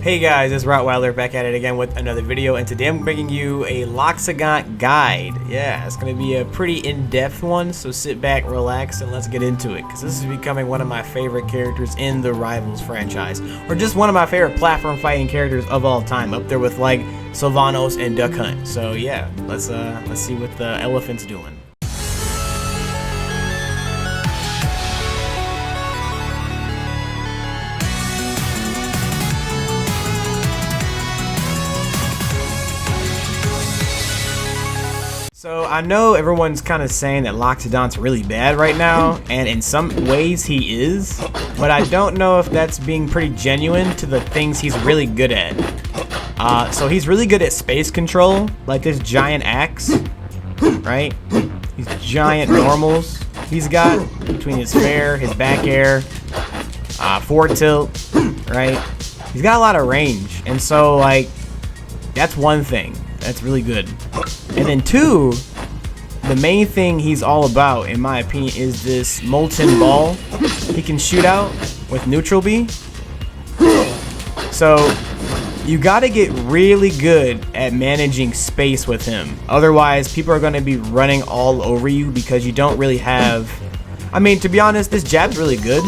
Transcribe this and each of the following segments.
Hey guys, it's Rottweiler back at it again with another video, and today I'm bringing you a Loxodont guide. Yeah, it's going to be a pretty in-depth one, so sit back, relax, and let's get into it, because this is becoming one of my favorite characters in the Rivals franchise, or just one of my favorite platform fighting characters of all time, up there with like Sylvanos and Duck Hunt. So yeah, let's see what the elephant's doing. So I know everyone's kind of saying that Loxodont's really bad right now, and in some ways he is, but I don't know if that's being pretty genuine to the things he's really good at. So he's really good at space control, like this giant axe, right? These giant normals he's got between his fair, his back air, forward tilt, right? He's got a lot of range, and so like that's one thing that's really good. And then two, the main thing he's all about, in my opinion, is this Molten Ball he can shoot out with neutral B. So you gotta get really good at managing space with him. Otherwise, people are gonna be running all over you because you don't really have... I mean, to be honest, this jab's really good.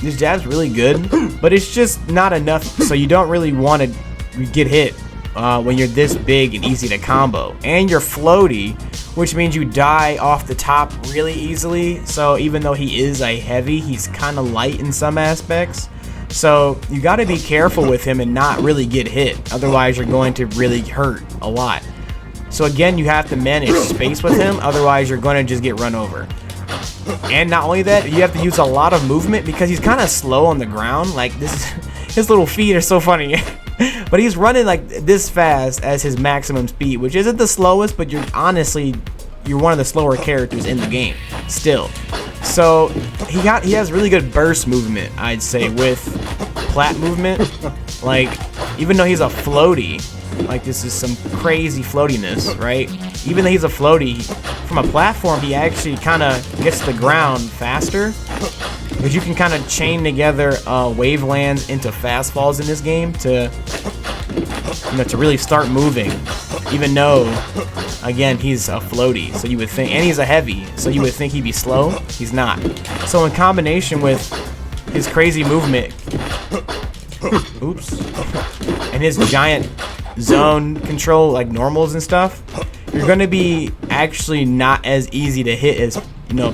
This jab's really good, but it's just not enough, so you don't really want to get hit when you're this big and easy to combo. And you're floaty, which means you die off the top really easily. So even though he is a heavy, he's kind of light in some aspects. So you got to be careful with him and not really get hit. Otherwise, you're going to really hurt a lot. So again, you have to manage space with him. Otherwise, you're going to just get run over. And not only that, you have to use a lot of movement because he's kind of slow on the ground. Like this, his little feet are so funny. But he's running like this fast as his maximum speed, which isn't the slowest, but you're one of the slower characters in the game still. So he has really good burst movement, I'd say, with plat movement. Like, even though he's a floaty, like this is some crazy floatiness, right? Even though he's a floaty, from a platform he actually kind of gets to the ground faster. Because you can kind of chain together wavelands into fast falls in this game to really start moving. Even though, again, he's a floaty, so you would think, and he's a heavy, so you would think he'd be slow. He's not. So in combination with his crazy movement, oops, and his giant zone control, like normals and stuff, you're gonna be actually not as easy to hit as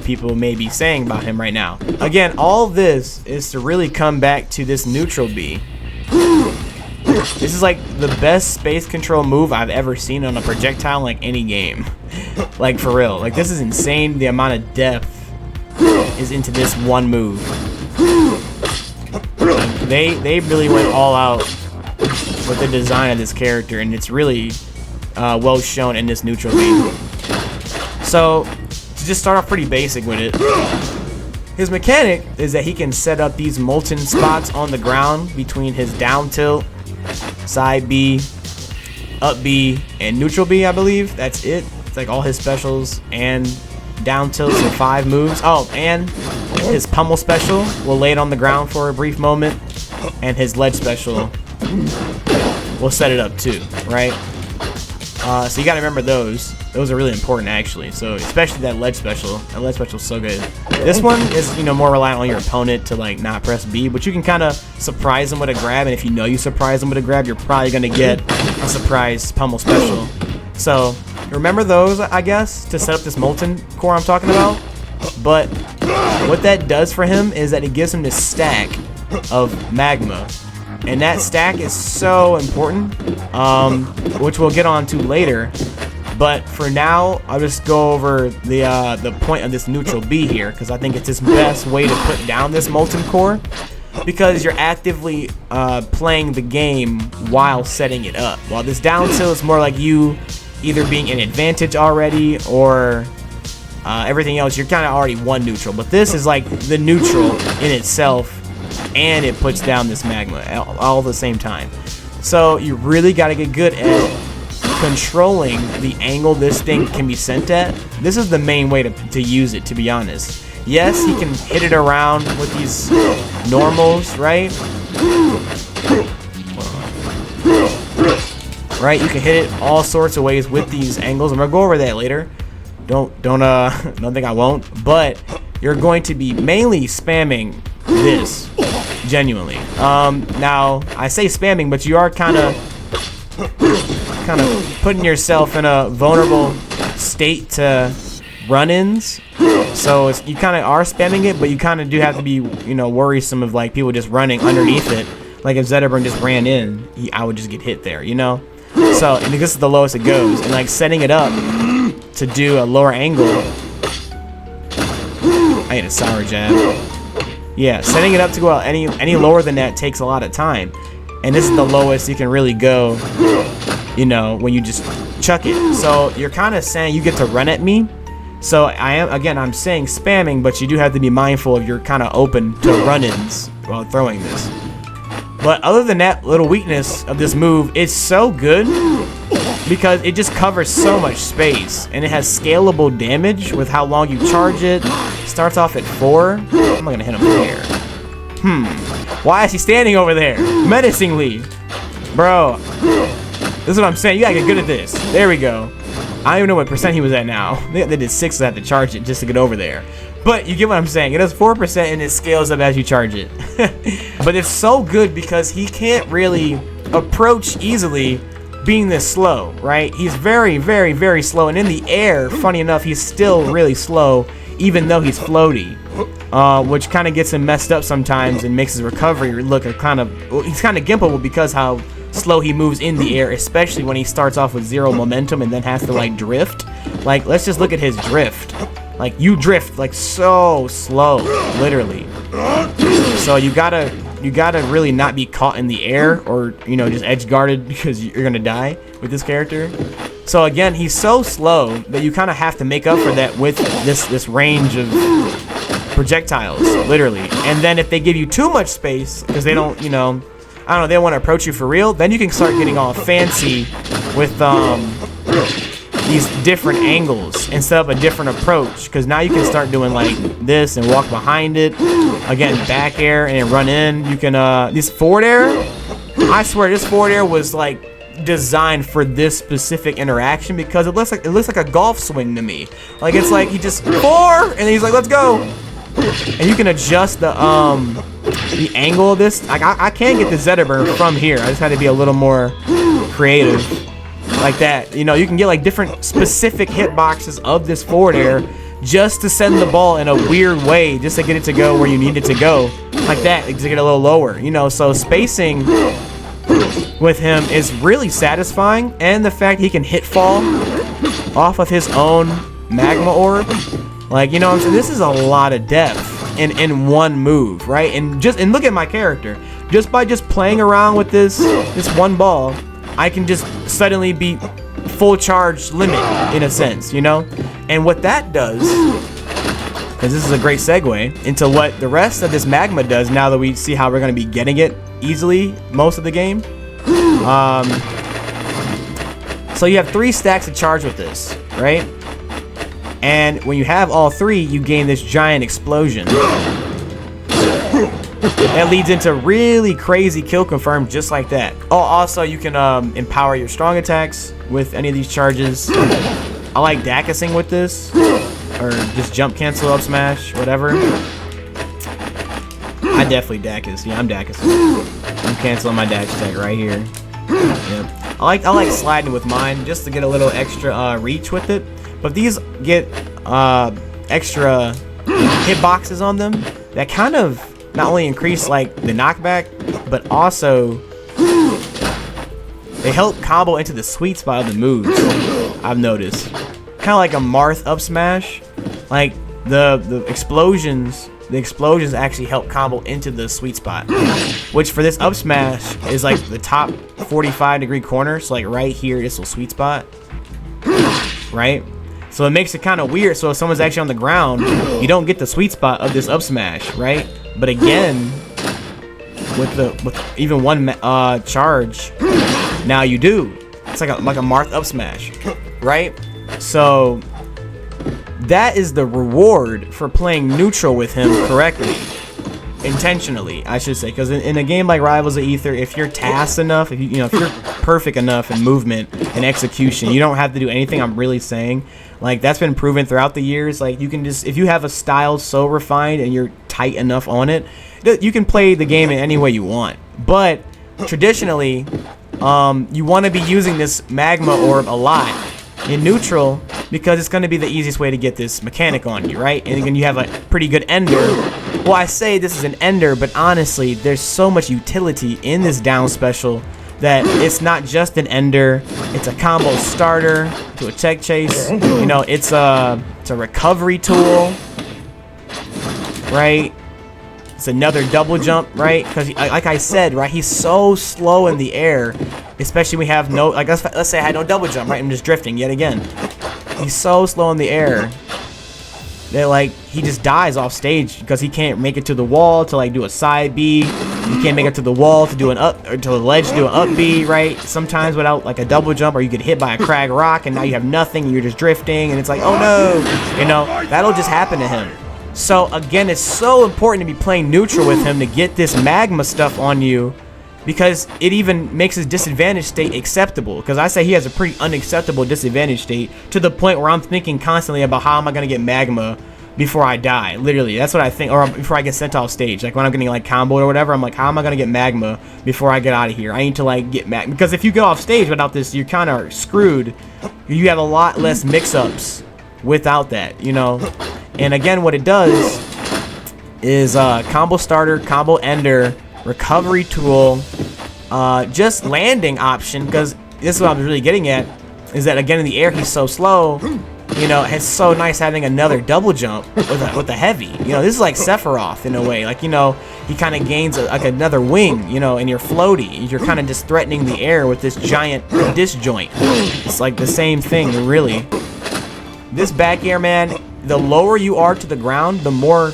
people may be saying about him right now. Again, all this is to really come back to this neutral B. This is like the best space control move I've ever seen on a projectile in like any game. Like for real. Like this is insane, the amount of depth is into this one move. Like, they really went all out with the design of this character, and it's really well shown in this neutral B. So to just start off pretty basic with it, his mechanic is that he can set up these molten spots on the ground between his down tilt, side B, up B, and neutral B, I believe. That's it. It's like all his specials and down tilts and 5 moves. Oh, and his Pummel Special will lay it on the ground for a brief moment, and his ledge special will set it up too, right? So you gotta remember those. Those are really important, actually. So especially that ledge special. That ledge special is so good. This one is, more reliant on your opponent to like not press B, but you can kind of surprise them with a grab, and if you know you surprise them with a grab, you're probably gonna get a surprise Pummel Special. So remember those, I guess, to set up this molten core I'm talking about. But what that does for him is that it gives him this stack of magma. And that stack is so important, which we'll get on to later. But for now, I'll just go over the point of this neutral B here, because I think it's his best way to put down this molten core, because you're actively playing the game while setting it up. While this down tilt is more like you either being in advantage already, or everything else, you're kind of already one neutral. But this is like the neutral in itself, and it puts down this magma all at the same time. So you really got to get good at controlling the angle this thing can be sent at. This is the main way to use it, to be honest. Yes, he can hit it around with these normals, right? right? You can hit it all sorts of ways with these angles. I'm gonna go over that later. Don't think I won't. But you're going to be mainly spamming this, genuinely. Now I say spamming, but you are kind of putting yourself in a vulnerable state to run-ins. So you kind of are spamming it, but you kind of do have to be, you know, worrisome of like people just running underneath it. Like if Zedderburn just ran in, I would just get hit there, you know. So and this is the lowest it goes, and like setting it up to do a lower angle. I hit a sour jab. Yeah, setting it up to go out any lower than that takes a lot of time, and this is the lowest you can really go, you know, when you just chuck it. So you're kind of saying you get to run at me. So I'm saying spamming, but you do have to be mindful of you're kind of open to run-ins while throwing this. But other than that little weakness of this move, it's so good because it just covers so much space, and it has scalable damage with how long you charge it. Starts off at 4. I'm not gonna hit him here. Why is he standing over there menacingly? Bro, this is what I'm saying. You gotta get good at this. There we go. I don't even know what percent he was at now. They did 6, so I had to charge it just to get over there. But you get what I'm saying. It does 4% and it scales up as you charge it. But it's so good because he can't really approach easily being this slow, right? He's very, very, very slow. And in the air, funny enough, he's still really slow, even though he's floaty. Which kind of gets him messed up sometimes and makes his recovery look he's kind of gimpable because how slow he moves in the air, especially when he starts off with 0 momentum and then has to like drift. Like, let's just look at his drift. Like, you drift like so slow, literally. So you gotta really not be caught in the air or, you know, just edge guarded because you're gonna die with this character. So again, he's so slow that you kind of have to make up for that with this range of projectiles, literally. And then if they give you too much space because they don't, you know, I don't know, they don't want to approach you for real, then you can start getting all fancy with these different angles and set up a different approach, because now you can start doing like this and walk behind it, again back air and then run in. You can this forward air, I swear this forward air was like designed for this specific interaction because it looks like a golf swing to me. Like it's like he just 4 and then he's like, let's go. And you can adjust the angle of this. Like I can't get the Zedderburn from here. I just had to be a little more creative like that. You know, you can get like different specific hitboxes of this forward air just to send the ball in a weird way, just to get it to go where you need it to go, like that, to get a little lower. You know, so spacing with him is really satisfying, and the fact he can hit fall off of his own magma orb. Like, you know what I'm saying? This is a lot of depth in one move, right? And look at my character. Just by playing around with this one ball, I can just suddenly be full charge limit in a sense, you know? And what that does, because this is a great segue into what the rest of this magma does now that we see how we're going to be getting it easily most of the game. So you have 3 stacks of charge with this, right? And when you have all 3, you gain this giant explosion. That leads into really crazy kill confirm just like that. Oh, also you can empower your strong attacks with any of these charges. I like Dakising with this, or just jump cancel up smash, whatever. I definitely Dakis. Yeah, I'm Dakising. I'm canceling my dash attack right here. Yep. I like sliding with mine just to get a little extra reach with it. But these get extra hitboxes on them that kind of not only increase like the knockback, but also they help combo into the sweet spot of the moves. I've noticed, kind of like a Marth up smash, like the explosions actually help combo into the sweet spot, which for this up smash is like the top 45-degree corner. So like right here, this little sweet spot, right? So it makes it kind of weird. So if someone's actually on the ground, you don't get the sweet spot of this up smash, right? But again, with even one charge, now you do. It's like a Marth up smash, right? So that is the reward for playing neutral with him correctly, intentionally, I should say. Because in a game like Rivals of Aether, if you're tasked enough, if you're perfect enough in movement and execution. You don't have to do anything I'm really saying. Like, that's been proven throughout the years. Like, you can just, if you have a style so refined and you're tight enough on it, you can play the game in any way you want. But traditionally, you want to be using this magma orb a lot in neutral because it's going to be the easiest way to get this mechanic on you, right? And then you have a pretty good ender. Well, I say this is an ender, but honestly, there's so much utility in this down special that it's not just an ender. It's a combo starter to a tech chase. You know, it's a recovery tool, right? It's another double jump, right? Because like I said, right, he's so slow in the air, especially when we have no, like, let's say I had no double jump, right? I'm just drifting yet again. He's so slow in the air that, like, he just dies off stage because he can't make it to the wall to, like, do a side B. You can't make it to the wall to do an up, or to the ledge to do an up B, right? Sometimes without, like, a double jump, or you get hit by a crag rock and now you have nothing and you're just drifting and it's like, oh no, you know, that'll just happen to him. So again, it's so important to be playing neutral with him to get this magma stuff on you, because it even makes his disadvantage state acceptable. Because I say he has a pretty unacceptable disadvantage state to the point where I'm thinking constantly about how am I going to get magma before I die. Literally, that's what I think, or before I get sent off stage. Like when I'm getting like comboed or whatever, I'm like, how am I going to get magma before I get out of here? I need to like get magma, because if you go off stage without this, you're kind of screwed. You have a lot less mix-ups without that, you know. And again, what it does is combo starter, combo ender, recovery tool, just landing option, because this is what I'm really getting at, is that again in the air he's so slow, you know. It's so nice having another double jump with a heavy, you know. This is like Sephiroth in a way, like, you know, he kind of gains like another wing, you know, and you're floaty, you're kind of just threatening the air with this giant disjoint. It's like the same thing, really. This back air, man, the lower you are to the ground, the more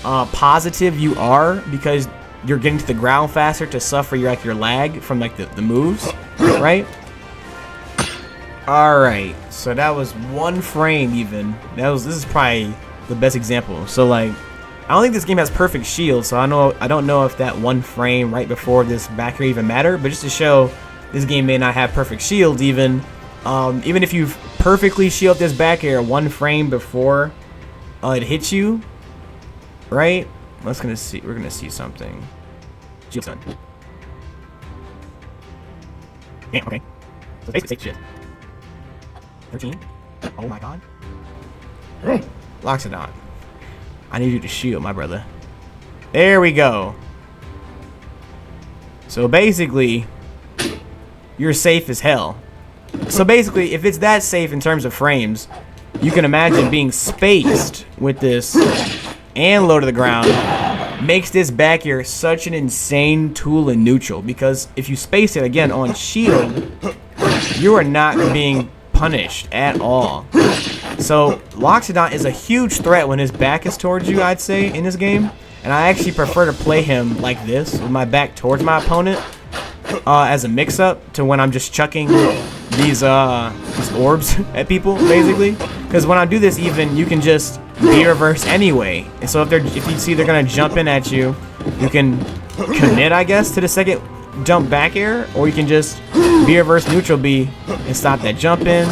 positive you are, because you're getting to the ground faster to suffer your lag from like the moves, right? All right, so that was 1 frame even. This is probably the best example. So like, I don't think this game has perfect shield, so I don't know if that 1 frame right before this back air even mattered, but just to show this game may not have perfect shields even. Even if you've perfectly shielded this back air 1 frame before it hits you, right? We're gonna see something. Shield done. Yeah, okay. So basically, shit. 13. Oh my god. Loxodont. I need you to shield, my brother. There we go. So basically, you're safe as hell. So basically, if it's that safe in terms of frames, you can imagine being spaced with this and low to the ground makes this back air such an insane tool in neutral, because if you space it again on shield, you are not being punished at all. So Loxodont is a huge threat when his back is towards you, I'd say, in this game. And I actually prefer to play him like this, with my back towards my opponent, as a mix-up to when I'm just chucking these orbs at people, basically. Because when I do this, even, you can just B reverse anyway. And so if you see they're gonna jump in at you, you can commit, I guess, to the second jump back air, or you can just B reverse neutral B and stop that jump in,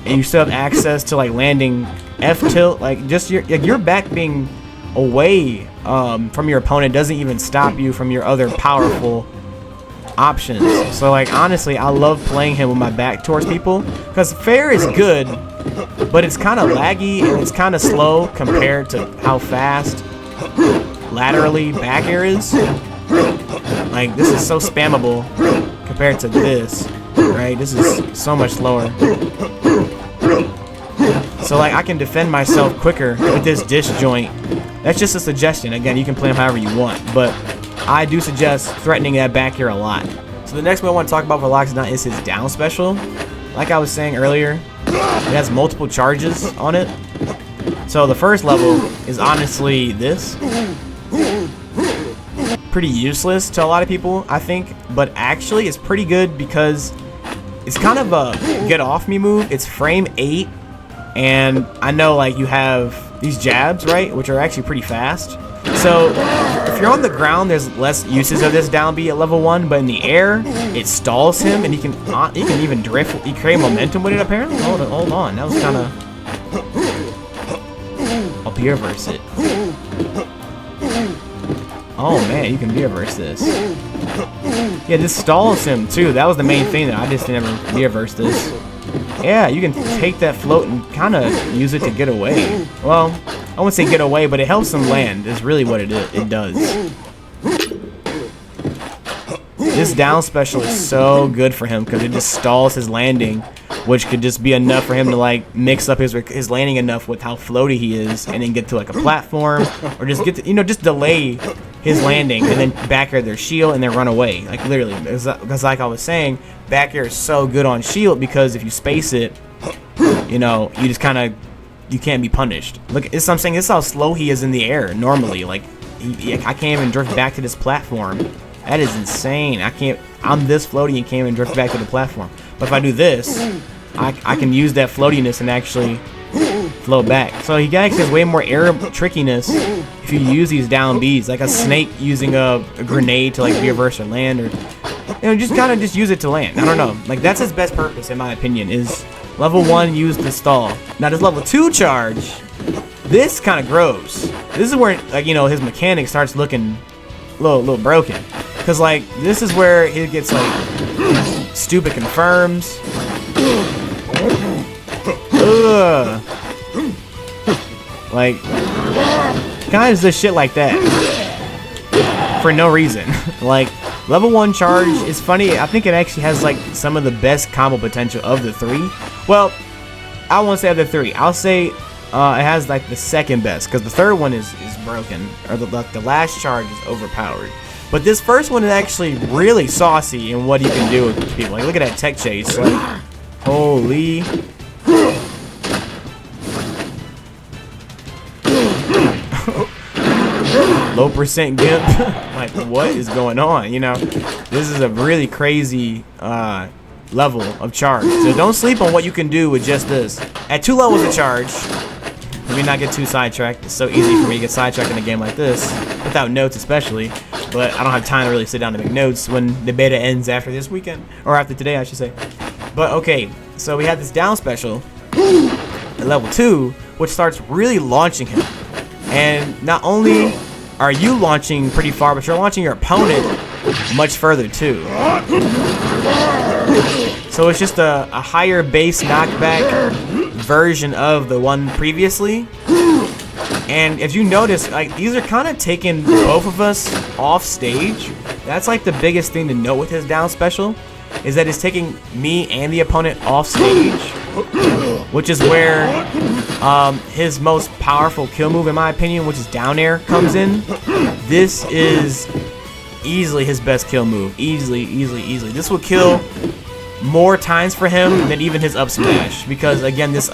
and you still have access to like landing F tilt. Like just your back being away from your opponent doesn't even stop you from your other powerful options. So like honestly, I love playing him with my back towards people, because fair is good, but it's kind of laggy and it's kind of slow compared to how fast laterally back air is. Like this is so spammable compared to this, right? This is so much slower. So like I can defend myself quicker with this disjoint. That's just a suggestion. Again, you can play him however you want, but I do suggest threatening that back air a lot. So the next one I want to talk about for Loxodont is his down special. Like I was saying earlier, it has multiple charges on it. So the first level is honestly this. Pretty useless to a lot of people, I think, but actually it's pretty good because it's kind of a get off me move. It's frame 8, and I know like you have these jabs, right, which are actually pretty fast. So if you're on the ground, there's less uses of this down B at level 1, but in the air, it stalls him, and he can even drift. He create momentum with it apparently. Hold on, that was kind of. I'll Bair verse it. Oh man, you can Bair verse this. Yeah, this stalls him too. That was the main thing that I just never Bair verse this. Yeah, you can take that float and kind of use it to get away. Well, I wouldn't say get away, but it helps him land. Is really what it does. This down special is so good for him because it just stalls his landing, which could just be enough for him to like mix up his landing enough with how floaty he is, and then get to like a platform, or just get to, just delay his landing and then back air their shield and then run away. Like literally, because like I was saying, back air is so good on shield because if you space it, you just kind of, you can't be punished. Look, this I'm saying, this is how slow he is in the air normally. Like I can't even drift back to this platform. That is insane. I'm this floaty and can't even drift back to the platform. But if I do this, I can use that floatiness and actually float back. So he actually has way more air trickiness if you use these down Bs, like a snake using a grenade to like Bair verse or land, or just kind of just use it to land. I don't know. Like that's his best purpose in my opinion. Is level 1 use the stall. Now this level 2 charge, this kind of grows. This is where like his mechanic starts looking a little broken. Cause like this is where it gets like stupid confirms. Ugh. Like kind of does shit like that for no reason. Like level 1 charge is funny. I think it actually has like some of the best combo potential of the 3. Well, I won't say of the 3. I'll say it has like the second best, because the third one is broken, or the last charge is overpowered. But this first one is actually really saucy in what he can do with people. Like, look at that tech chase. Like, holy. Low percent gimp. Like, what is going on? This is a really crazy level of charge. So don't sleep on what you can do with just this. At 2 levels of charge, let me not get too sidetracked. It's so easy for me to get sidetracked in a game like this, without notes especially. But I don't have time to really sit down and make notes when the beta ends after this weekend. Or after today, I should say. But okay, so we have this down special at level 2, which starts really launching him. And not only are you launching pretty far, but you're launching your opponent much further too. So it's just a higher base knockback version of the one previously. And if you notice, like, these are kind of taking both of us off stage. That's like the biggest thing to note with his down special, is that it's taking me and the opponent off stage, which is where his most powerful kill move, in my opinion, which is down air, comes in. This is easily his best kill move. Easily. This will kill more times for him than even his up smash, because again, this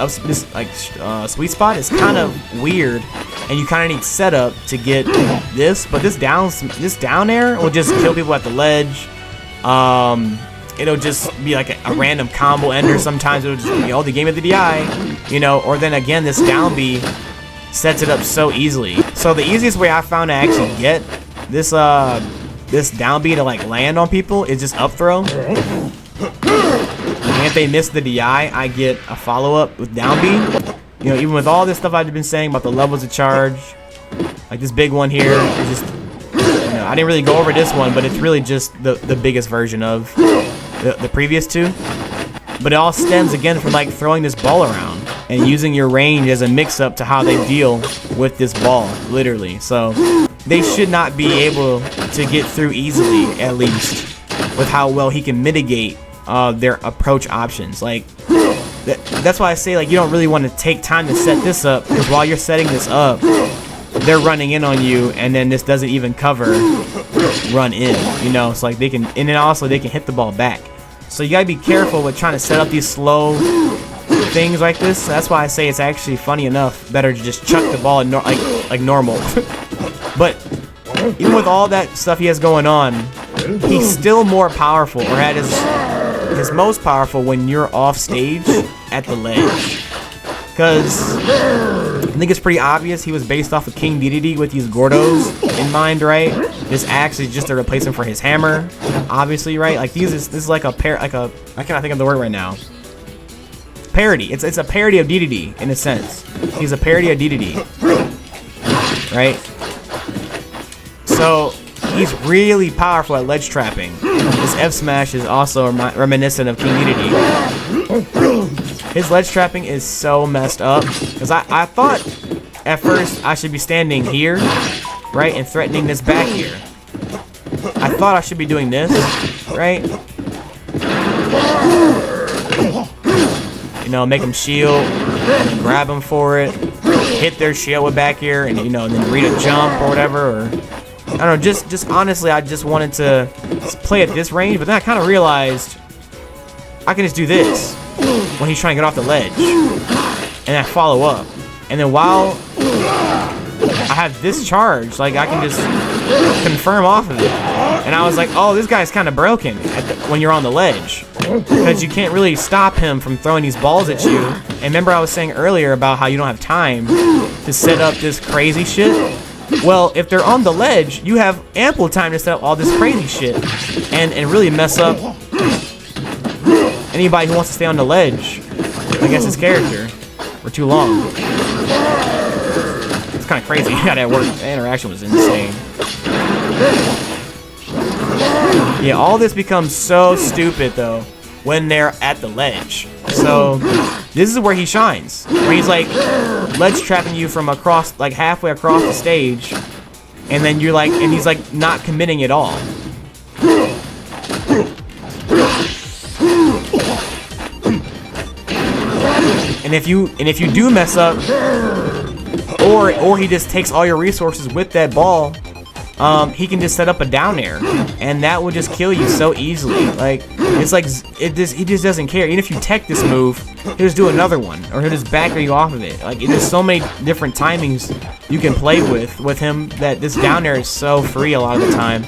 sweet spot is kind of weird, and you kind of need setup to get this. But this down air will just kill people at the ledge. It'll just be like a random combo ender. Sometimes it'll just be all the game at the DI, or then again, this down B sets it up so easily. So the easiest way I found to actually get this down B to like land on people is just up throw. And if they miss the DI, I get a follow-up with down B. Even with all this stuff I've been saying about the levels of charge, like this big one here is just, I didn't really go over this one, but it's really just the biggest version of the previous 2. But it all stems again from like throwing this ball around and using your range as a mix-up to how they deal with this ball, literally. So they should not be able to get through easily, at least, with how well he can mitigate their approach options. Like that's why I say, like, you don't really want to take time to set this up, because while you're setting this up, they're running in on you, and then this doesn't even cover run in. It's like they can, and then also they can hit the ball back. So you gotta be careful with trying to set up these slow things like this. That's why I say it's actually, funny enough, better to just chuck the ball like normal. But even with all that stuff he has going on, he's still more powerful, or at his most powerful, when you're off stage at the ledge. Because I think it's pretty obvious he was based off of King Dedede with these Gordos in mind, right? This axe is just a replacement for his hammer, obviously, right? Like this is like a I cannot think of the word right now. Parody. It's a parody of Dedede in a sense. He's a parody of Dedede, right? So he's really powerful at ledge trapping. His F smash is also reminiscent of King Dedede. His ledge trapping is so messed up because I thought at first I should be standing here, right, and threatening this back here. I thought I should be doing this, right? You know, make them shield, and grab them for it, hit their shield with back here, and you know, and then read a jump or whatever. Or I don't know, just honestly, I just wanted to play at this range, but then I kind of realized I can just do this when he's trying to get off the ledge, and I follow up, and then while I have this charge, like I can just confirm off of it. And I was like, oh, this guy's kind of broken when you're on the ledge, because you can't really stop him from throwing these balls at you. And remember I was saying earlier about how you don't have time to set up this crazy shit? Well, if they're on the ledge, you have ample time to set up all this crazy shit and really mess up anybody who wants to stay on the ledge against his character for too long. It's kind of crazy how that worked. The interaction was insane. Yeah, all this becomes so stupid though when they're at the ledge. So this is where he shines, where he's like ledge trapping you from across, like halfway across the stage, and then you're like, and he's like not committing at all. And if you do mess up, or he just takes all your resources with that ball, he can just set up a down air, and that will just kill you so easily. Like it's like he just doesn't care. Even if you tech this move, he'll just do another one, or he'll just back you off of it. Like there's so many different timings you can play with him that this down air is so free a lot of the time.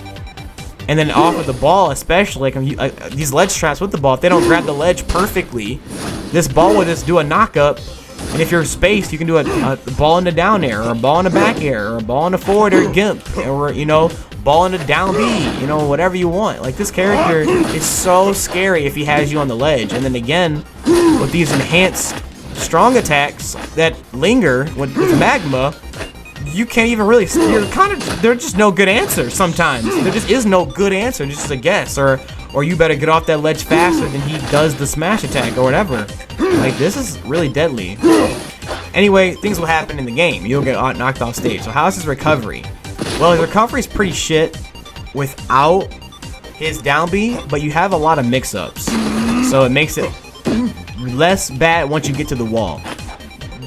And then off of the ball, especially like these ledge traps with the ball, if they don't grab the ledge perfectly, this ball will just do a knock up. And if you're spaced, you can do a ball in the down air, or a ball in the back air, or a ball in the forward air gimp, or you know, ball in the down B, you know, whatever you want. Like this character is so scary if he has you on the ledge. And then again, with these enhanced strong attacks that linger with Magma, you can't even really, there's just no good answer sometimes. There just is no good answer, just a guess, or you better get off that ledge faster than he does the smash attack or whatever. Like, this is really deadly. Anyway, things will happen in the game. You'll get knocked off stage. So how's his recovery? Well, his recovery is pretty shit without his down B, but you have a lot of mix-ups. So it makes it less bad once you get to the wall.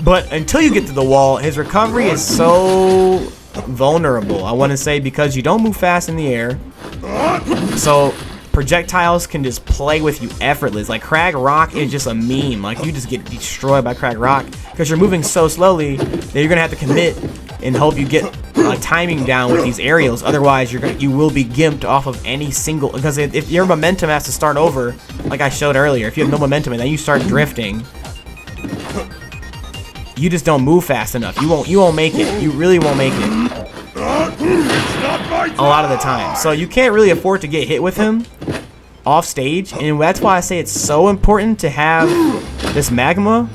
But until you get to the wall, his recovery is so vulnerable, I want to say, because you don't move fast in the air. So projectiles can just play with you effortless. Like Crag Rock is just a meme. Like you just get destroyed by Crag Rock because you're moving so slowly that you're gonna have to commit and hope you get timing down with these aerials. Otherwise, you will be gimped off of any single, because if your momentum has to start over, like I showed earlier, if you have no momentum and then you start drifting, you just don't move fast enough. You won't make it. You really won't make it a lot of the time. So you can't really afford to get hit with him off stage, and that's why I say it's so important to have this Magma,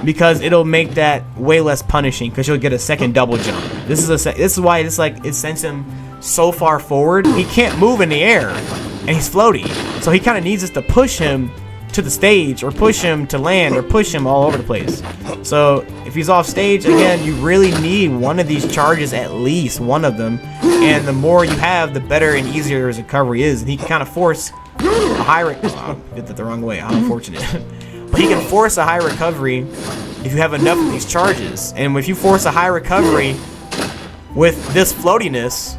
because it'll make that way less punishing, because you'll get a second double jump. This is why it's like it sends him so far forward. He can't move in the air, and he's floaty, so he kind of needs us to push him to the stage, or push him to land, or push him all over the place. So if he's off stage, again, you really need one of these charges, at least one of them, and the more you have, the better and easier his recovery is. And he can kind of force a high did that the wrong way, how unfortunate. But he can force a high recovery if you have enough of these charges. And if you force a high recovery with this floatiness,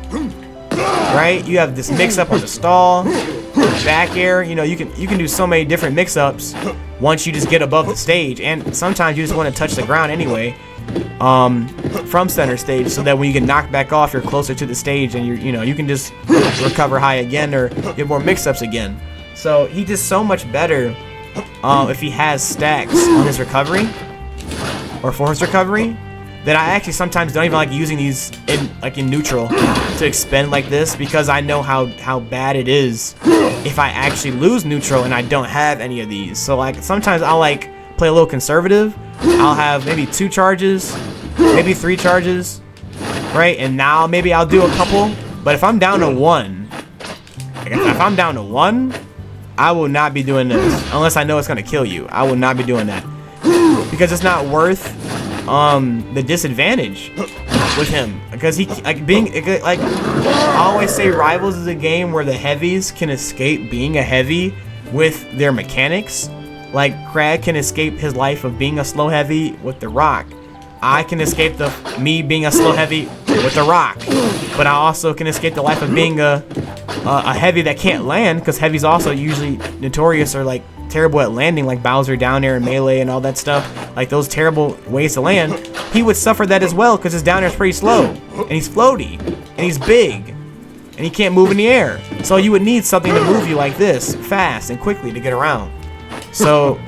right, you have this mix up on the stall, back air, you know, you can do so many different mix-ups once you just get above the stage. And sometimes you just want to touch the ground anyway, from center stage, so that when you get knocked back off, you're closer to the stage, and you can just recover high again, or get more mix-ups again. So he's just so much better if he has stacks on his recovery. or force recovery that I actually sometimes don't even like using these in neutral to expend like this, because I know how bad it is if I actually lose neutral and I don't have any of these. So like sometimes I'll like play a little conservative. I'll have maybe 2 charges, maybe 3 charges, right? And now maybe I'll do a couple. But if I'm down to 1, if I'm down to 1, I will not be doing this unless I know it's gonna kill you. I will not be doing that because it's not worth the disadvantage with him, because he like I always say Rivals is a game where the heavies can escape being a heavy with their mechanics. Like Crag can escape his life of being a slow heavy with the rock. I can escape me being a slow heavy with the rock, but I also can escape the life of being a heavy that can't land, because heavies also usually notorious are like terrible at landing, like Bowser down there in Melee and all that stuff, like those terrible ways to land. He would suffer that as well because his down air is pretty slow, and he's floaty, and he's big, and he can't move in the air. So you would need something to move you like this, fast and quickly, to get around. So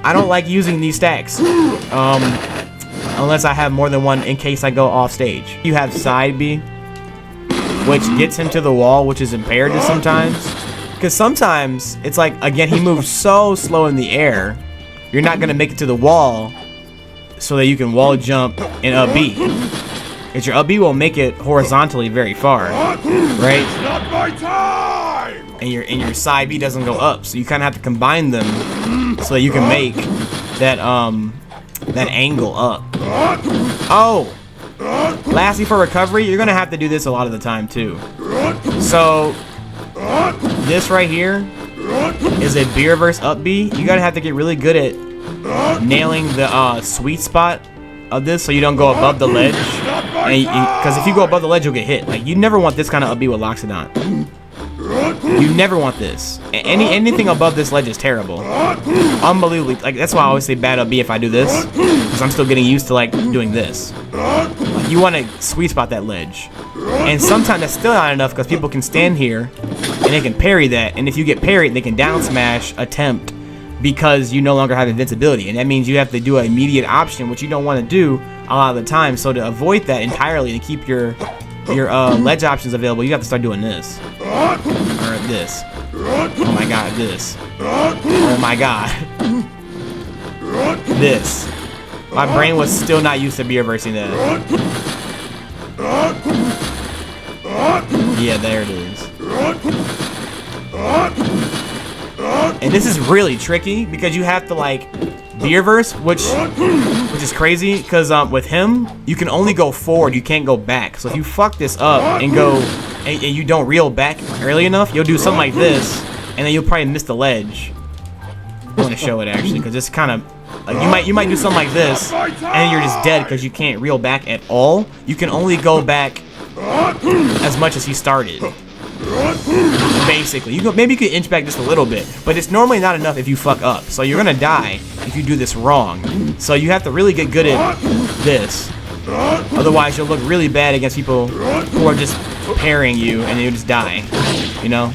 I don't like using these stacks unless I have more than one in case I go off stage. You have side B, which gets him to the wall, which is imperative sometimes. Because sometimes it's like, again, he moves so slow in the air, you're not going to make it to the wall so that you can wall jump and up B. Because your up B will make it horizontally very far, right? Not my time! And your side B doesn't go up, so you kind of have to combine them so that you can make that that angle up. Oh! Lastly, for recovery, you're going to have to do this a lot of the time too. So this right here is a Bair versus up B. You gotta have to get really good at nailing the sweet spot of this so you don't go above the ledge. Because if you go above the ledge, you'll get hit. Like, you never want this kind of up B with Loxodont. You never want this. Anything above this ledge is terrible. Unbelievably. Like, that's why I always say bad up B if I do this, because I'm still getting used to like doing this. Like, you want to sweet spot that ledge, and sometimes that's still not enough because people can stand here and they can parry that, and if you get parried, they can down smash attempt because you no longer have invincibility, and that means you have to do an immediate option, which you don't want to do a lot of the time. So to avoid that entirely, to keep your ledge options available, you have to start doing this or this. Oh my god, this. Oh my god. This. My brain was still not used to Bair versing that. Yeah, there it is. And this is really tricky because you have to like Bair verse, which is crazy because with him you can only go forward, you can't go back. So if you fuck this up and go and you don't reel back early enough, you'll do something like this, and then you'll probably miss the ledge. I want to show it actually because it's kind of like you might do something like this and then you're just dead because you can't reel back at all. You can only go back as much as he started. Basically, maybe you could inch back just a little bit, but it's normally not enough if you fuck up. So you're gonna die if you do this wrong. So you have to really get good at this. Otherwise, you'll look really bad against people who are just parrying you, and you'll just die. You know.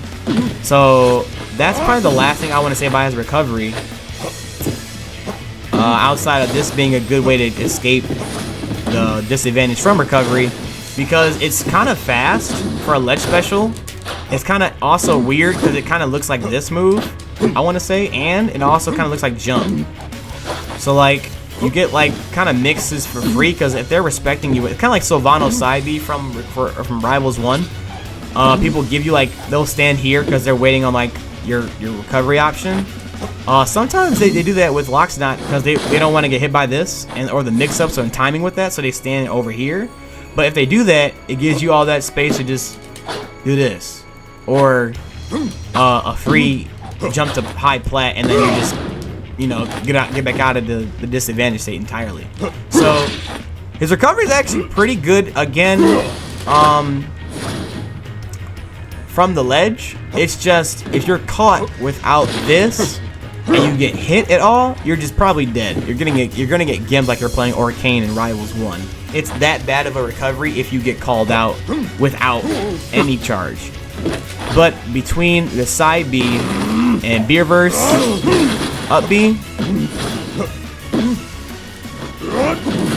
So that's probably the last thing I want to say about his recovery. Outside of this being a good way to escape the disadvantage from recovery, because it's kind of fast for a ledge special. It's kind of also weird because it kind of looks like this move, I want to say, and it also kind of looks like jump. So like you get like kind of mixes for free because if they're respecting you, it's kind of like Sylvano's side B from Rivals 1. People give you like, they'll stand here because they're waiting on like your recovery option. Sometimes they do that with Loxodont because they don't want to get hit by this or the mix-ups or timing with that, so they stand over here. But if they do that, it gives you all that space to just do this, or a free jump to high plat, and then you just, you know, get back out of the disadvantage state entirely. So his recovery is actually pretty good again. From the ledge, it's just if you're caught without this and you get hit at all, you're just probably dead. You're gonna get gimped like you're playing Arcane in Rivals 1. It's that bad of a recovery if you get called out without any charge. But between the side B and Bair verse up B,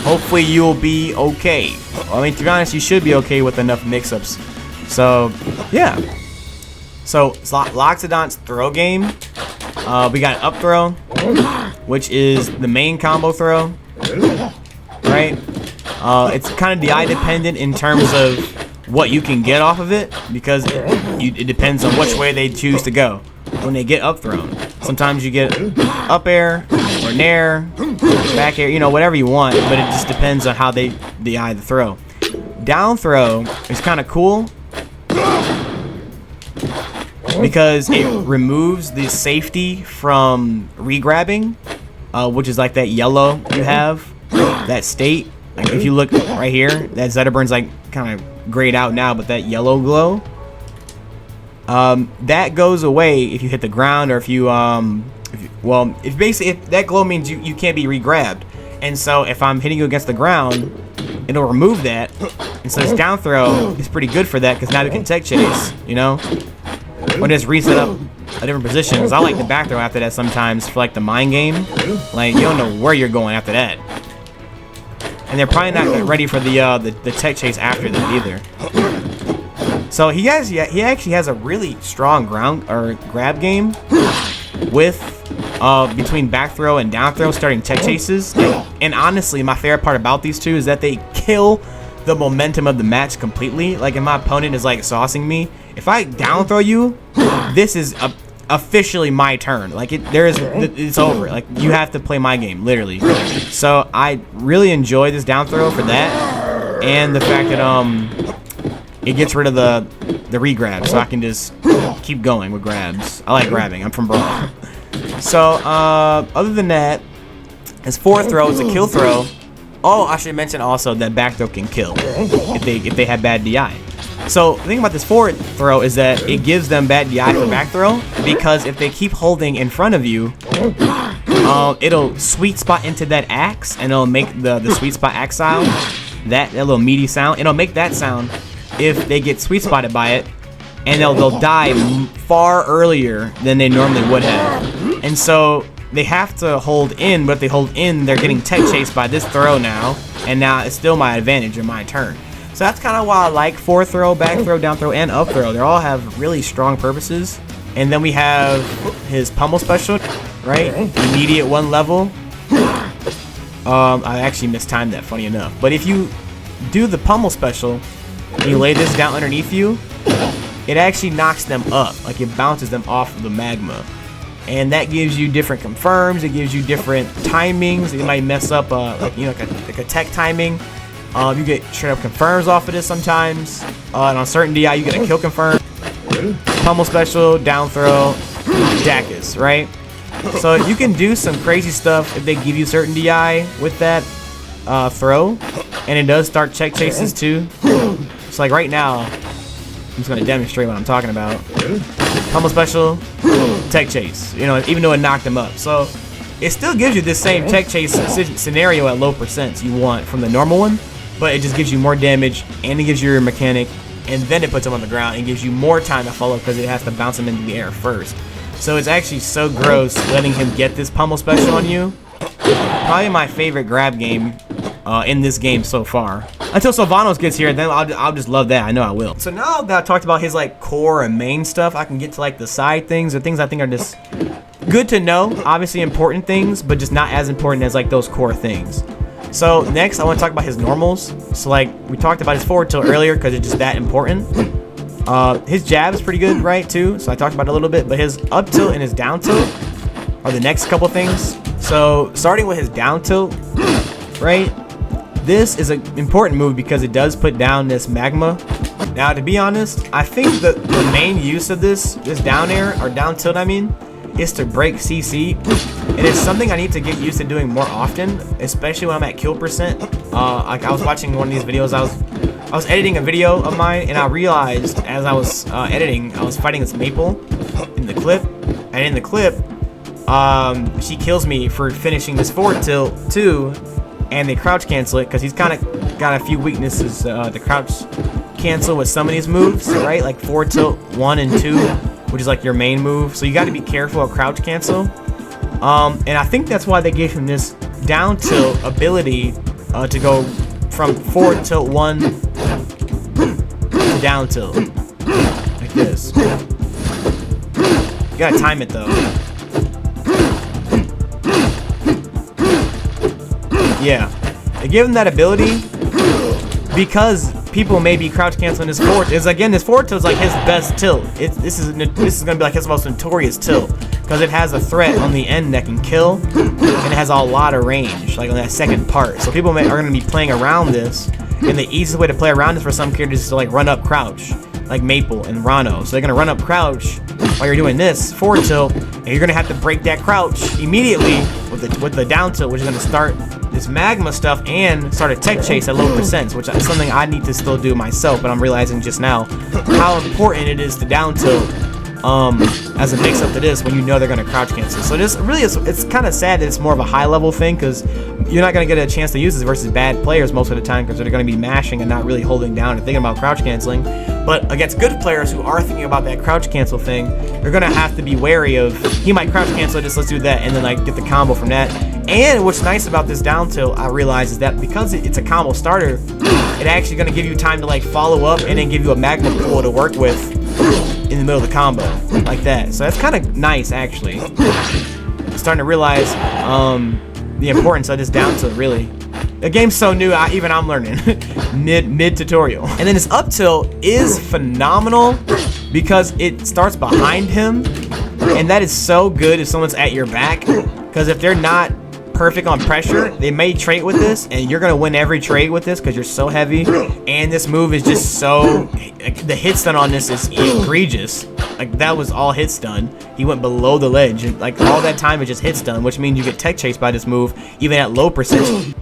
hopefully you'll be okay. I mean, to be honest, you should be okay with enough mix-ups. So, yeah. So, Loxodont's throw game. We got up throw, which is the main combo throw, right? It's kind of DI dependent in terms of what you can get off of it, because it depends on which way they choose to go when they get up thrown. Sometimes you get up air or nair, back air, you know, whatever you want, but it just depends on how they DI the throw. Down throw is kind of cool because it removes the safety from re-grabbing, which is like that yellow you have, that state. Like if you look right here, that Zetterburn's like kind of grayed out now, but that yellow glow, that goes away if you hit the ground, or if that glow means you can't be re-grabbed. And so if I'm hitting you against the ground, it'll remove that. And so this down throw is pretty good for that, because now you can tech chase, you know? Or just reset up a different position, because I like the back throw after that sometimes for like the mind game. Like, you don't know where you're going after that. And they're probably not ready for the tech chase after that either. So he actually has a really strong grab game with between back throw and down throw starting tech chases. And honestly, my favorite part about these two is that they kill the momentum of the match completely. Like if my opponent is like saucing me, if I down throw you, this is officially my turn. Like it's over. Like you have to play my game, literally. So I really enjoy this down throw for that, and the fact that it gets rid of the re-grab, so I can just keep going with grabs. I like grabbing. I'm from Brawl. So other than that, his forward throw is a kill throw. Oh, I should mention also that back throw can kill if they have bad DI. So the thing about this forward throw is that it gives them bad DI for back throw, because if they keep holding in front of you, it'll sweet spot into that axe, and it'll make the sweet spot axe sound, that little meaty sound. It'll make that sound if they get sweet spotted by it, and they'll die far earlier than they normally would have. And so they have to hold in, but if they hold in, they're getting tech chased by this throw now, and now it's still my advantage or my turn. So that's kind of why I like forward throw, back throw, down throw, and up throw. They all have really strong purposes. And then we have his Pummel Special, right? Immediate one level. I actually mistimed that, funny enough. But if you do the Pummel Special, and you lay this down underneath you, it actually knocks them up. Like it bounces them off of the magma. And that gives you different confirms. It gives you different timings. It might mess up, like a tech timing. You get straight up confirms off of this sometimes. And on certain DI, you get a kill confirm. Pummel Special, down throw, Dacus, right? So you can do some crazy stuff if they give you certain DI with that throw. And it does start check chases too. So like right now, I'm just going to demonstrate what I'm talking about. Pummel Special, tech chase, you know, even though it knocked them up. So it still gives you this same tech chase scenario at low percents you want from the normal one, but it just gives you more damage, and it gives you your mechanic, and then it puts him on the ground and gives you more time to follow because it has to bounce him into the air first. So it's actually so gross letting him get this Pummel Special on you. Probably my favorite grab game in this game so far. Until Sylvanos gets here, then I'll just love that. I know I will. So now that I talked about his like core and main stuff, I can get to like the side things, or things I think are just good to know. Obviously important things, but just not as important as like those core things. So next, I want to talk about his normals. So like we talked about his forward tilt earlier because it's just that important. His jab is pretty good, right, too. So I talked about it a little bit, but his up tilt and his down tilt are the next couple things. So starting with his down tilt, right? This is an important move because it does put down this magma. Now, to be honest, I think the main use of this down air, or down tilt, I mean, is to break CC. And it's something I need to get used to doing more often, especially when I'm at kill percent. Like I was watching one of these videos, I was editing a video of mine, and I realized as I was editing, I was fighting this Maple in the clip. And in the clip, she kills me for finishing this forward tilt too. And they crouch cancel it because he's kind of got a few weaknesses to crouch cancel with some of these moves, right? Like forward tilt 1 and 2, which is like your main move. So you got to be careful of crouch cancel. And I think that's why they gave him this down tilt ability to go from forward tilt 1 to down tilt. Like this. You gotta time it though. Yeah. They give him that ability because people may be crouch canceling his forward. This forward tilt is like his best tilt. This is gonna be like his most notorious tilt because it has a threat on the end that can kill, and it has a lot of range, like on that second part. So people are gonna be playing around this, and the easiest way to play around this for some characters is to like run up crouch, like Maple and Rano. So they're gonna run up crouch while you're doing this forward tilt, and you're gonna have to break that crouch immediately with the down tilt, which is gonna start this magma stuff and start a tech chase at low percents, which is something I need to still do myself, but I'm realizing just now how important it is to down tilt as a mix up to this when you know they're gonna crouch cancel. So this really is, it's kind of sad that it's more of a high level thing because you're not gonna get a chance to use this versus bad players most of the time because they're gonna be mashing and not really holding down and thinking about crouch canceling. But against good players who are thinking about that crouch cancel thing, you're gonna have to be wary of, he might crouch cancel this, let's do that, and then like get the combo from that. And what's nice about this down tilt, I realize, is that because it's a combo starter, it's actually gonna give you time to like follow up and then give you a magma pool to work with in the middle of the combo, like that. So that's kind of nice, actually. I'm starting to realize the importance of this down tilt, really. The game's so new, even I'm learning. mid tutorial. And then this up tilt is phenomenal because it starts behind him, and that is so good if someone's at your back, because if they're not perfect on pressure, they may trade with this, and you're gonna win every trade with this because you're so heavy. And this move is just so, the hit stun on this is egregious. Like that was all hit stun. He went below the ledge, and like all that time it just hit stun, which means you get tech chased by this move even at low percentage.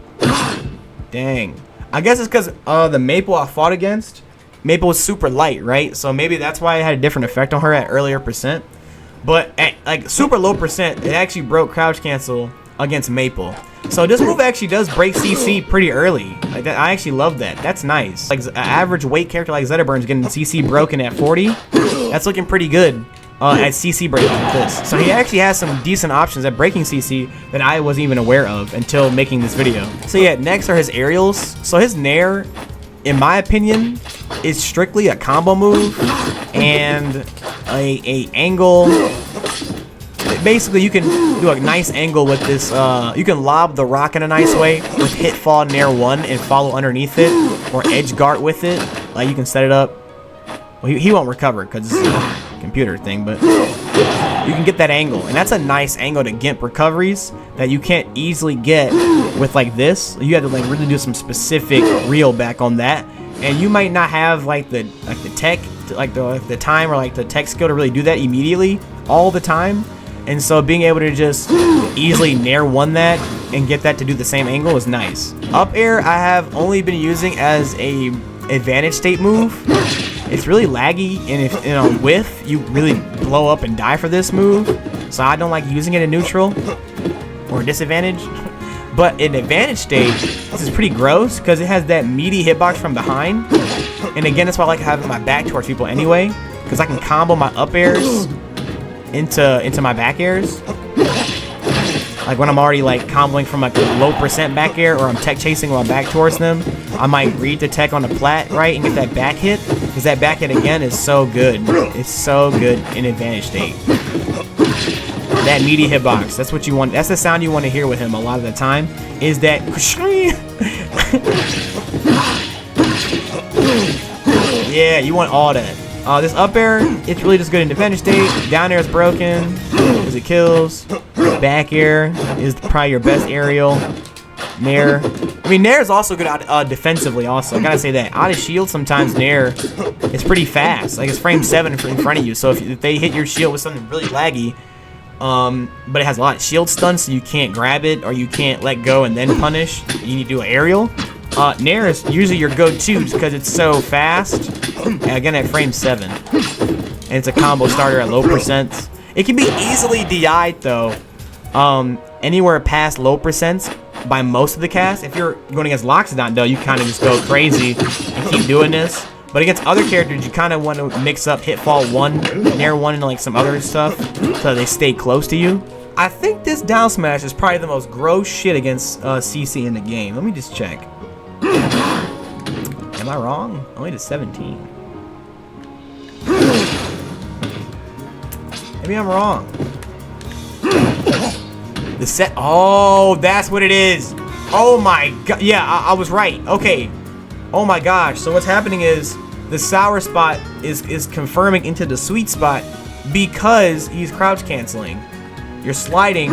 Dang. I guess it's because the Maple I fought against, Maple was super light, right? So maybe that's why it had a different effect on her at earlier percent. But at like super low percent, it actually broke crouch cancel against Maple. So this move actually does break CC pretty early. Like that, I actually love that. That's nice. Like an average weight character like Zetterburn's getting CC broken at 40. That's looking pretty good at CC breaking like this. So he actually has some decent options at breaking CC that I wasn't even aware of until making this video. So yeah, next are his aerials. So his Nair, in my opinion, is strictly a combo move and a angle. Basically, you can do a nice angle with this. You can lob the rock in a nice way with hit fall Nair 1 and follow underneath it, or edge guard with it. Like you can set it up. Well, he won't recover because it's a computer thing, but you can get that angle, and that's a nice angle to GIMP recoveries that you can't easily get with like this. You have to like really do some specific reel back on that, and you might not have like the tech, like the time or like the tech skill to really do that immediately all the time. And so being able to just easily Nair 1 that and get that to do the same angle is nice. Up air I have only been using as a advantage state move. It's really laggy, and if in a whiff you really blow up and die for this move. So I don't like using it in neutral or disadvantage. But in advantage state, this is pretty gross because it has that meaty hitbox from behind. And again, that's why I like having my back towards people anyway, because I can combo my up airs into my back airs. Like when I'm already like comboing from like a low percent back air, or I'm tech chasing while I'm back towards them, I might read the tech on the plat, right, and get that back hit, because that back hit again is so good. It's so good in advantage state. That meaty hitbox, that's what you want. That's the sound you want to hear with him a lot of the time, is that yeah, you want all that. This up air, it's really just good in advantage state. Down air is broken because it kills. Back air is probably your best aerial. Nair, I mean, Nair is also good out defensively also. I gotta say that. Out of shield, sometimes Nair is pretty fast. Like it's frame 7 in front of you. So if they hit your shield with something really laggy, but it has a lot of shield stun, so you can't grab it or you can't let go and then punish, you need to do an aerial. Nair is usually your go-to because it's so fast. Again, at frame 7. And it's a combo starter at low percents. It can be easily DI'd though. Anywhere past low percents by most of the cast. If you're going against Loxodont though, you kind of just go crazy and keep doing this. But against other characters, you kind of want to mix up Hitfall 1, Nair 1, and like some other stuff so they stay close to you. I think this down smash is probably the most gross shit against CC in the game. Let me just check. Am I wrong? Only to 17. Maybe I'm wrong. The set. Oh, that's what it is. Oh my god. Yeah, I was right. Okay. Oh my gosh. So what's happening is the sour spot is confirming into the sweet spot because he's crouch canceling. You're sliding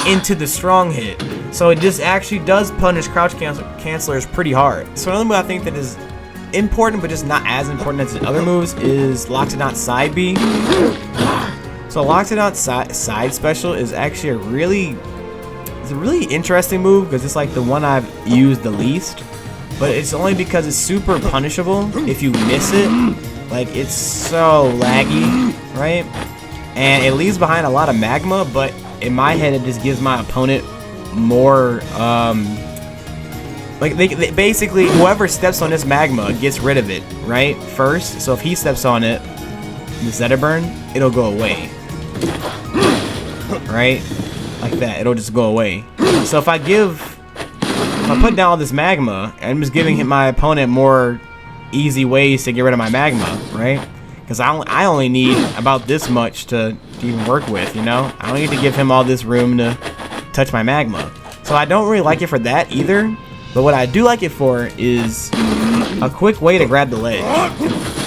into the strong hit. So it just actually does punish crouch cancelers pretty hard. So another move I think that is important but just not as important as the other moves is Loxodont side B. So Loxodont side special is actually a really interesting move because it's like the one I've used the least. But it's only because it's super punishable if you miss it. Like, it's so laggy, right? And it leaves behind a lot of magma, but in my head it just gives my opponent more, like they basically, whoever steps on this magma gets rid of it, right? First, so if he steps on it, the Zeta burn, it'll go away. Right? Like that, it'll just go away. So if I put down all this magma, I'm just giving my opponent more easy ways to get rid of my magma, right? Because I only need about this much to even work with, you know? I don't need to give him all this room to touch my magma. So I don't really like it for that either. But what I do like it for is a quick way to grab the ledge.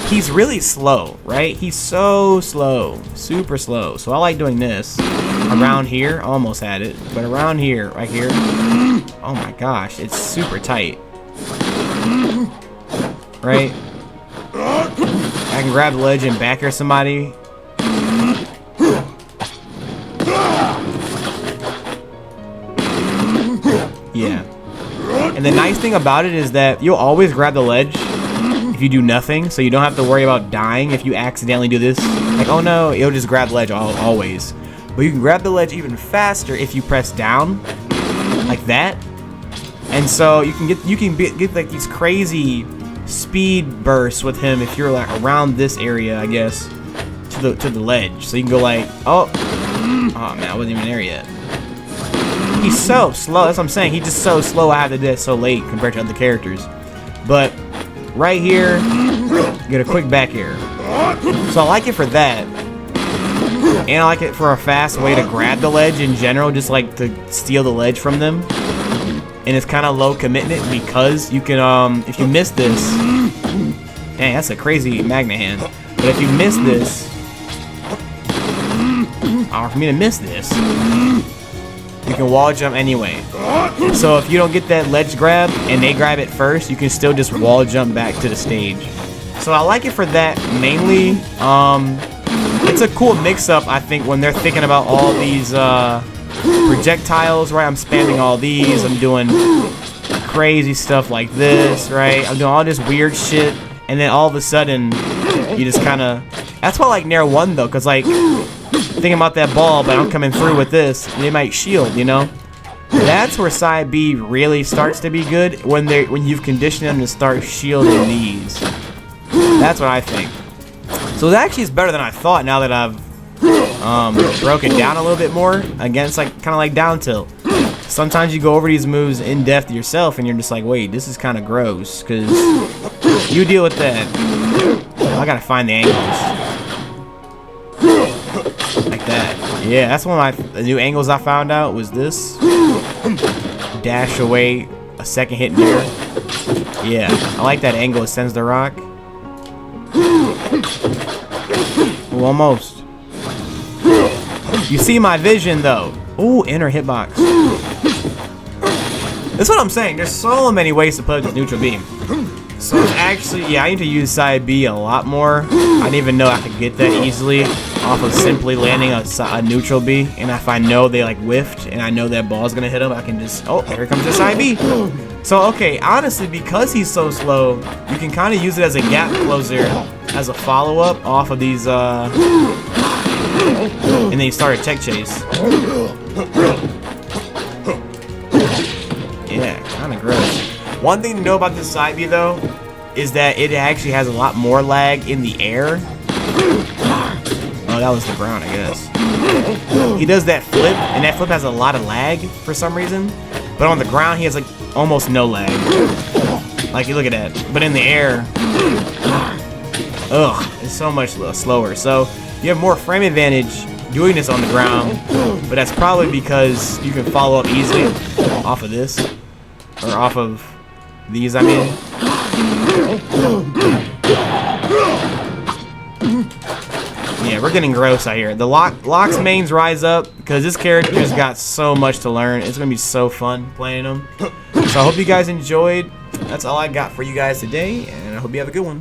He's really slow, right? He's so slow, super slow. So I like doing this around here. Almost had it, but around here, right here. Oh my gosh, it's super tight. Right? I can grab the ledge and back air somebody. Yeah. And the nice thing about it is that you'll always grab the ledge if you do nothing, so you don't have to worry about dying if you accidentally do this. Like, oh no, it'll just grab the ledge always. But you can grab the ledge even faster if you press down, like that. And so you can get like these crazy speed bursts with him if you're like around this area, I guess, to the ledge. So you can go like, oh man, I wasn't even there yet. He's so slow. That's what I'm saying. He's just so slow. I have to do that so late compared to other characters. But right here, get a quick back air. So I like it for that. And I like it for a fast way to grab the ledge in general, just like to steal the ledge from them. And it's kind of low commitment because you can, if you miss this, dang, that's a crazy magna hand. But if you miss this, or for me to miss this, you can wall jump anyway. So if you don't get that ledge grab and they grab it first, you can still just wall jump back to the stage. So I like it for that mainly. It's a cool mix-up, I think, when they're thinking about all these projectiles, right? I'm spamming all these. I'm doing crazy stuff like this, right? I'm doing all this weird shit, and then all of a sudden, you just kind of... That's why I like Nair 1, though, because, like, thinking about that ball, but I'm coming through with this, they might shield, you know? That's where side B really starts to be good, when you've conditioned them to start shielding these. That's what I think. So it actually is better than I thought now that I've broken down a little bit more against like kind of like down tilt. Sometimes you go over these moves in depth yourself and you're just like, wait, this is kind of gross, because you deal with that. I gotta find the angles like that. Yeah, that's one of the new angles I found out was this. Dash away a second hit there. Yeah, I like that angle. It sends the rock. Ooh, almost. You see my vision though. Ooh, inner hitbox. That's what I'm saying. There's so many ways to play this neutral beam. So it's actually, yeah, I need to use side B a lot more. I didn't even know I could get that easily off of simply landing a neutral B. And if I know they like whiffed and I know that ball's gonna hit him, I can just, oh, here comes the side B. So okay, honestly, because he's so slow, you can kind of use it as a gap closer, as a follow-up off of these, and then you start a tech chase. Yeah, kind of gross. One thing to know about this side B though, is that it actually has a lot more lag in the air. Oh, that was the ground, I guess. he does that flip, and that flip has a lot of lag for some reason. But on the ground, he has like almost no lag. Like, you look at that. But in the air, it's so much slower. So you have more frame advantage doing this on the ground, but that's probably because you can follow up easily off of this, or off of these, I mean. Yeah, we're getting gross out here. The Lox mains rise up because this character's got so much to learn. It's gonna be so fun playing him. So I hope you guys enjoyed. That's all I got for you guys today, and I hope you have a good one.